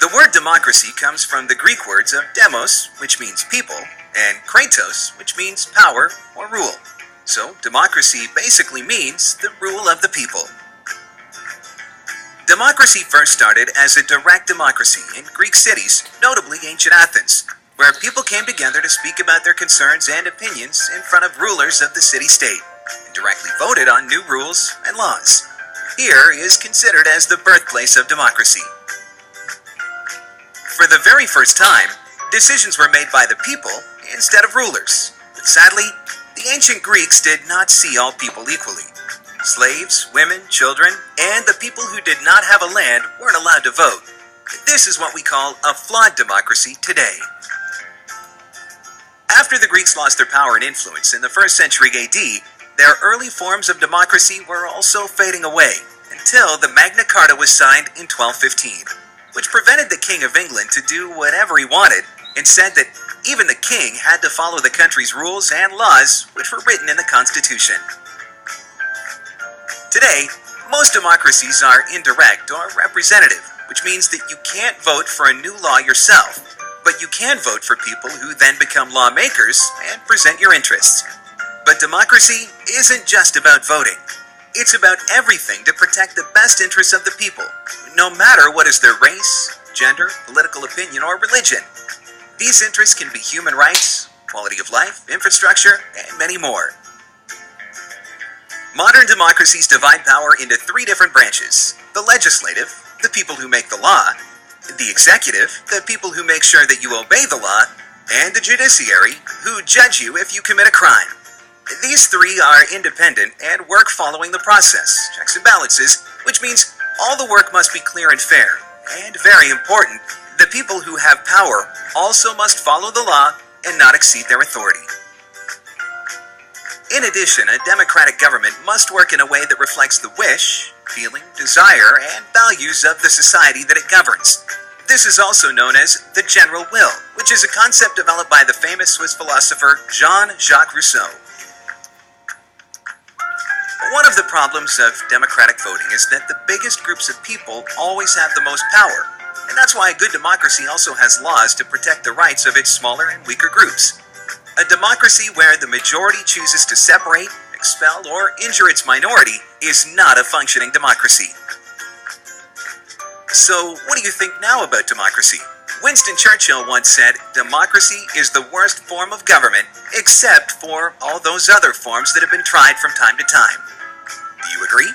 The word democracy comes from the Greek words of demos, which means people, and kratos, which means power or rule. So, democracy basically means the rule of the people. Democracy first started as a direct democracy in Greek cities, notably ancient Athens, where people came together to speak about their concerns and opinions in front of rulers of the city-state, and directly voted on new rules and laws. Here is considered as the birthplace of democracy. For the very first time, decisions were made by the people instead of rulers. But sadly, the ancient Greeks did not see all people equally. Slaves, women, children, and the people who did not have a land weren't allowed to vote. This is what we call a flawed democracy today. After the Greeks lost their power and influence in the 1st century AD, their early forms of democracy were also fading away, until the Magna Carta was signed in 1215, which prevented the King of England to do whatever he wanted, and said that even the king had to follow the country's rules and laws, which were written in the Constitution. Today, most democracies are indirect or representative, which means that you can't vote for a new law yourself, but you can vote for people who then become lawmakers and present your interests. But democracy isn't just about voting. It's about everything to protect the best interests of the people, no matter what is their race, gender, political opinion, or religion. These interests can be human rights, quality of life, infrastructure, and many more. Modern democracies divide power into 3 different branches: the legislative, the people who make the law; the executive, the people who make sure that you obey the law; and the judiciary, who judge you if you commit a crime. These 3 are independent and work following the process, checks and balances, which means all the work must be clear and fair. And very important, the people who have power also must follow the law and not exceed their authority. In addition, a democratic government must work in a way that reflects the wish, feeling, desire, and values of the society that it governs. This is also known as the general will, which is a concept developed by the famous Swiss philosopher Jean-Jacques Rousseau. One of the problems of democratic voting is that the biggest groups of people always have the most power, and that's why a good democracy also has laws to protect the rights of its smaller and weaker groups. A democracy where the majority chooses to separate, expel, or injure its minority is not a functioning democracy. So, what do you think now about democracy? Winston Churchill once said, "Democracy is the worst form of government, except for all those other forms that have been tried from time to time." Do you agree?